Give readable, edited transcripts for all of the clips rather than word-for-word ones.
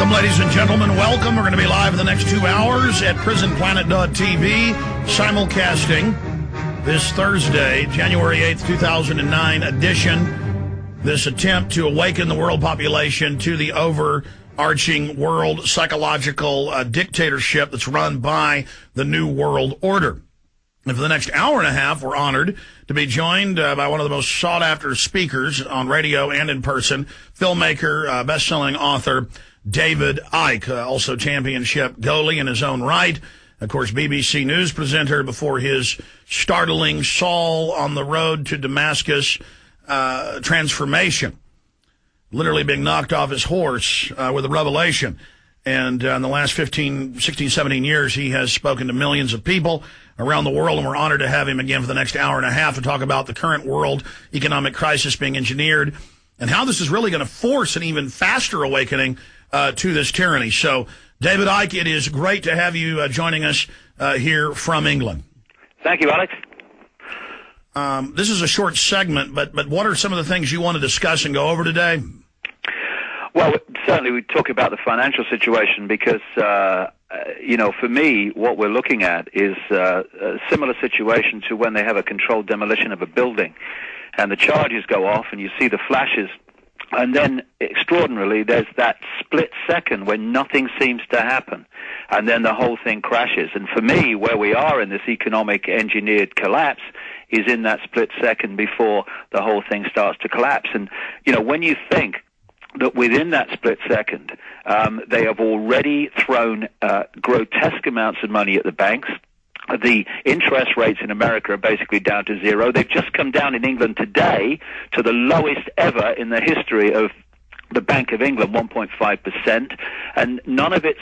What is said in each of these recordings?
Welcome, ladies and gentlemen. Welcome. We're going to be live in the next 2 hours at prisonplanet.tv, simulcasting this Thursday, January 8th, 2009 edition. This attempt to awaken the world population to the overarching world psychological dictatorship that's run by the New World Order. And for the next hour and a half, we're honored to be joined by one of the most sought-after speakers on radio and in person, filmmaker, best-selling author, David Icke, also championship goalie in his own right. Of course, BBC News presenter before his startling Saul on the road to Damascus transformation, literally being knocked off his horse with a revelation. And in the last 15, 16, 17 years, he has spoken to millions of people around the world, and we're honored to have him again for the next hour and a half to talk about the current world economic crisis being engineered and how this is really going to force an even faster awakening to this tyranny. So, David Icke, it is great to have you joining us here from England. Thank you, Alex. This is a short segment, but what are some of the things you want to discuss and go over today? Well, certainly we talk about the financial situation because, for me, what we're looking at is a similar situation to when they have a controlled demolition of a building and the charges go off and you see the flashes. And then, extraordinarily, there's that split second when nothing seems to happen. And then the whole thing crashes. And for me, where we are in this economic engineered collapse is in that split second before the whole thing starts to collapse. And, when you think that within that split second, they have already thrown grotesque amounts of money at the banks. The interest rates in America are basically down to zero. They've just come down in England today to the lowest ever in the history of the Bank of England, 1.5%, and none of it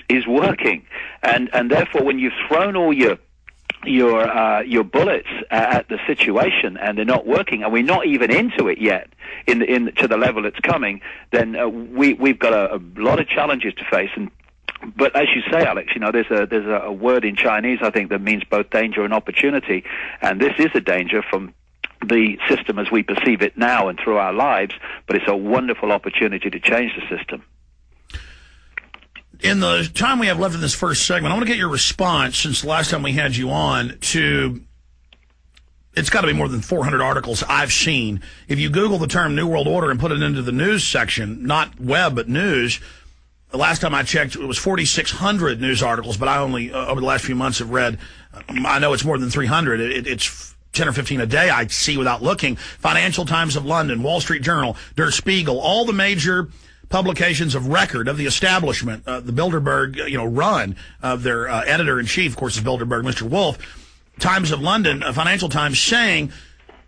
is working. And therefore, when you've thrown all your bullets at the situation and they're not working, and we're not even into it yet to the level it's coming, then we've got a lot of challenges to face. But as you say, Alex, there's a word in Chinese, I think, that means both danger and opportunity, and this is a danger from the system as we perceive it now and through our lives, but it's a wonderful opportunity to change the system. In the time we have left in this first segment, I want to get your response, since the last time we had you on, to, it's got to be more than 400 articles I've seen. If you Google the term New World Order and put it into the news section, not web, but news, the last time I checked, it was 4,600 news articles, but I only, over the last few months, have read, I know it's more than 300. It's 10 or 15 a day I see without looking. Financial Times of London, Wall Street Journal, Der Spiegel, all the major publications of record of the establishment, the Bilderberg, run of their editor-in-chief, of course, is Bilderberg, Mr. Wolf. Times of London, Financial Times, saying,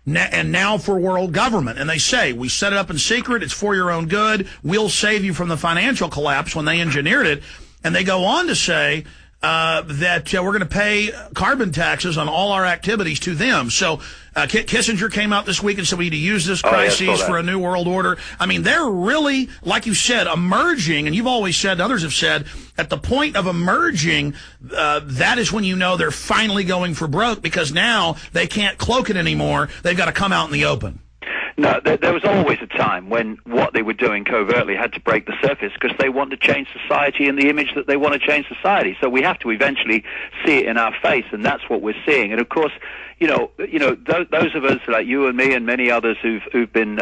and now for world government. And they say, we set it up in secret. It's for your own good. We'll save you from the financial collapse when they engineered it. And they go on to say that we're going to pay carbon taxes on all our activities to them. So Kissinger came out this week and said we need to use this crisis for a new world order. I mean, they're really, like you said, emerging, and you've always said, others have said, at the point of emerging, that is when you know they're finally going for broke, because now they can't cloak it anymore. They've got to come out in the open. No, there was always a time when what they were doing covertly had to break the surface because they want to change society and the image that they want to change society. So we have to eventually see it in our face, and that's what we're seeing. And of course, those of us like you and me and many others who've been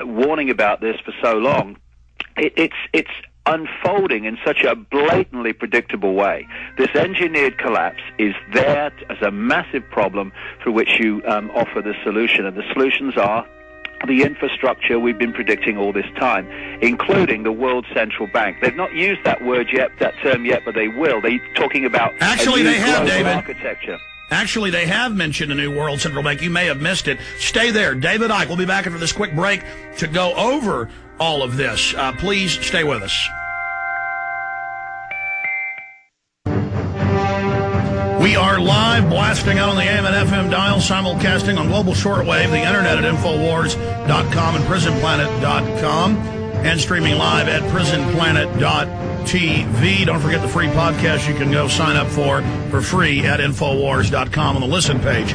warning about this for so long, it's unfolding in such a blatantly predictable way. This engineered collapse is there as a massive problem for which you offer the solution, and the solutions are the infrastructure we've been predicting all this time, including the World Central Bank. They've not used that term yet, but they will. They're talking about actually they have, David. Architecture. Actually, they have mentioned a new World Central Bank. You may have missed it. Stay there. David Icke. We'll be back after this quick break to go over all of this. Please stay with us. We are live, blasting out on the AM and FM dial, simulcasting on global shortwave, the internet at Infowars.com and PrisonPlanet.com, and streaming live at PrisonPlanet.tv. Don't forget the free podcast you can go sign up for free at Infowars.com on the listen page.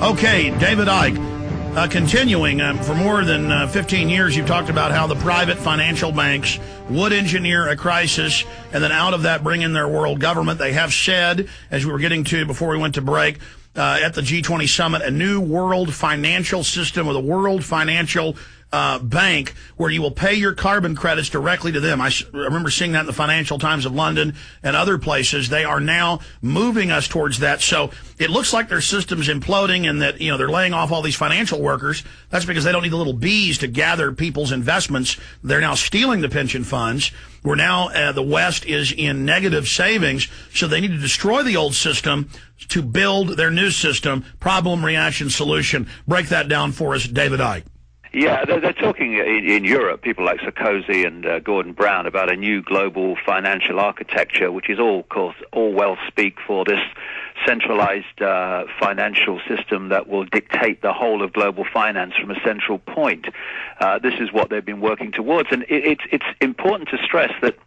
Okay, David Icke, continuing, for more than 15 years, you've talked about how the private financial banks would engineer a crisis, and then out of that bring in their world government. They have said, as we were getting to before we went to break, at the G20 summit, a new world financial system with a world financial bank where you will pay your carbon credits directly to them. I remember seeing that in the Financial Times of London and other places. They are now moving us towards that. So it looks like their system's imploding and that, they're laying off all these financial workers. That's because they don't need the little bees to gather people's investments. They're now stealing the pension funds. We're now, the West is in negative savings, so they need to destroy the old system to build their new system. Problem, reaction, solution. Break that down for us, David Icke. Yeah, they're talking in Europe, people like Sarkozy and Gordon Brown, about a new global financial architecture, which is all, of course, all well speak for this centralized financial system that will dictate the whole of global finance from a central point. This is what they've been working towards, and it's important to stress that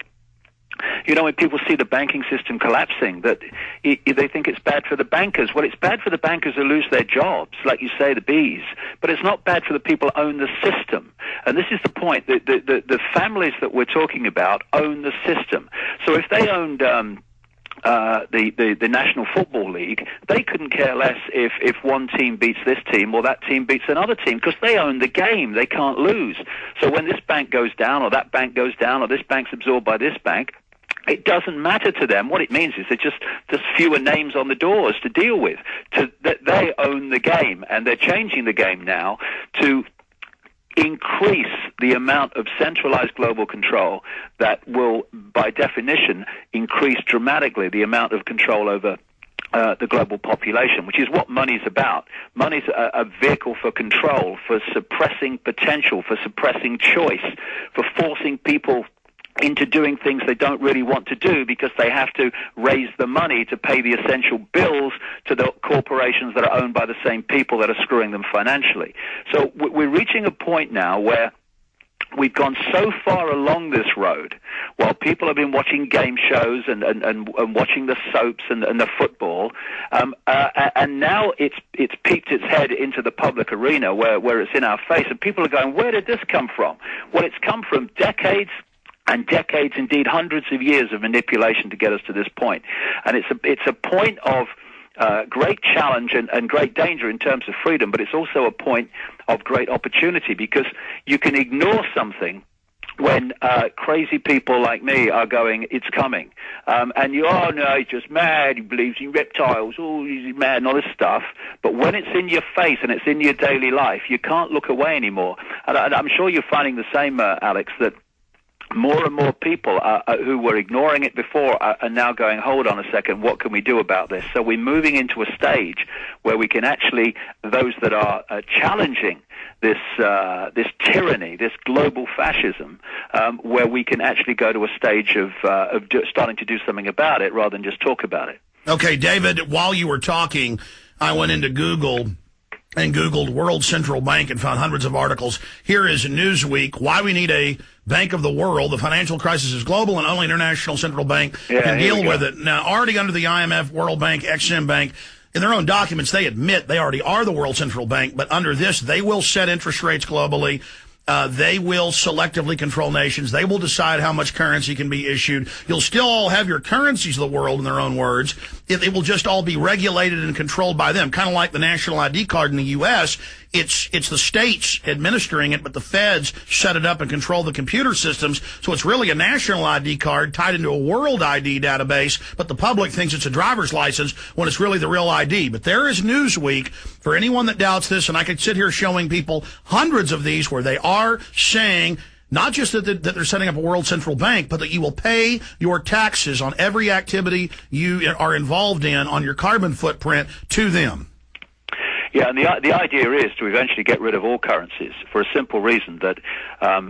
when people see the banking system collapsing, that they think it's bad for the bankers. Well, it's bad for the bankers who lose their jobs, like you say, the bees. But it's not bad for the people who own the system. And this is the point. The families that we're talking about own the system. So if they owned the National Football League, they couldn't care less if one team beats this team or that team beats another team, because they own the game. They can't lose. So when this bank goes down or that bank goes down or this bank's absorbed by this bank, it doesn't matter to them. What it means is there's fewer names on the doors to deal with. That they own the game, and they're changing the game now to increase the amount of centralized global control that will, by definition, increase dramatically the amount of control over the global population, which is what money's about. Money's a vehicle for control, for suppressing potential, for suppressing choice, for forcing people into doing things they don't really want to do because they have to raise the money to pay the essential bills to the corporations that are owned by the same people that are screwing them financially. So we're reaching a point now where we've gone so far along this road, while people have been watching game shows and watching the soaps and the football, and now it's peeked its head into the public arena where it's in our face, and people are going, where did this come from? Well, it's come from decades and decades, indeed hundreds of years of manipulation to get us to this point. And it's a point of great challenge and great danger in terms of freedom, but it's also a point of great opportunity, because you can ignore something when crazy people like me are going, it's coming. And no, he's just mad, he believes in reptiles, he's mad and all this stuff. But when it's in your face and it's in your daily life, you can't look away anymore. And I'm sure you're finding the same, Alex, that more and more people who were ignoring it before are now going, hold on a second, what can we do about this? So we're moving into a stage where we can actually, those that are challenging this tyranny, this global fascism, where we can actually go to a stage of starting to do something about it rather than just talk about it. Okay, David, while you were talking, I went into Google and Googled World Central Bank and found hundreds of articles. Here is Newsweek, why we need a Bank of the World. The financial crisis is global and only International Central Bank can deal with it. Now, already under the IMF, World Bank, Exim Bank, in their own documents, they admit they already are the World Central Bank, but under this, they will set interest rates globally. They will selectively control nations. They will decide how much currency can be issued. You'll still all have your currencies of the world, in their own words. It will just all be regulated and controlled by them, kind of like the national ID card in the U.S. It's the states administering it, but the feds set it up and control the computer systems. So it's really a national ID card tied into a world ID database, but the public thinks it's a driver's license when it's really the real ID. But there is Newsweek for anyone that doubts this, and I could sit here showing people hundreds of these where they are saying not just that they're setting up a world central bank, but that you will pay your taxes on every activity you are involved in on your carbon footprint to them. Yeah, and the idea is to eventually get rid of all currencies for a simple reason that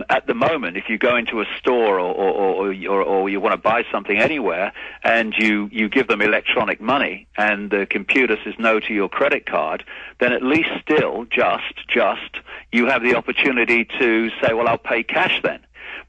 at the moment, if you go into a store or you want to buy something anywhere and you give them electronic money and the computer says no to your credit card, then at least still just you have the opportunity to say, well, I'll pay cash then.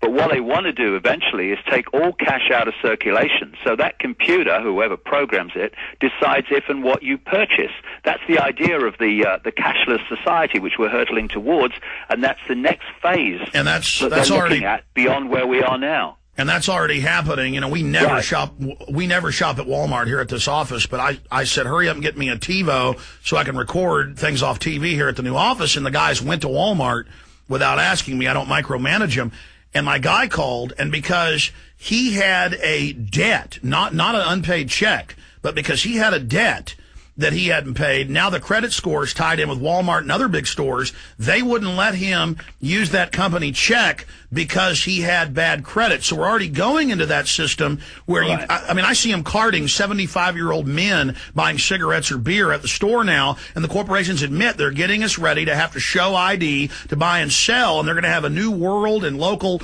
But what they want to do eventually is take all cash out of circulation. So that computer, whoever programs it, decides if and what you purchase. That's the idea of the cashless society which we're hurtling towards, and that's the next phase. And that's they're already looking at beyond where we are now. And that's already happening. You know, we never shop at Walmart here at this office, but I said, hurry up and get me a TiVo so I can record things off TV here at the new office. And the guys went to Walmart without asking me. I don't micromanage them. And my guy called, and because he had a debt, not an unpaid check, but because he had a debt that he hadn't paid, now the credit scores tied in with Walmart and other big stores, they wouldn't let him use that company check because he had bad credit. So we're already going into that system where I see him carding 75-year-old men buying cigarettes or beer at the store now, and the corporations admit they're getting us ready to have to show ID to buy and sell, and they're going to have a new world and local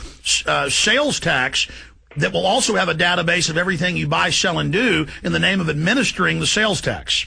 sales tax that will also have a database of everything you buy, sell, and do in the name of administering the sales tax.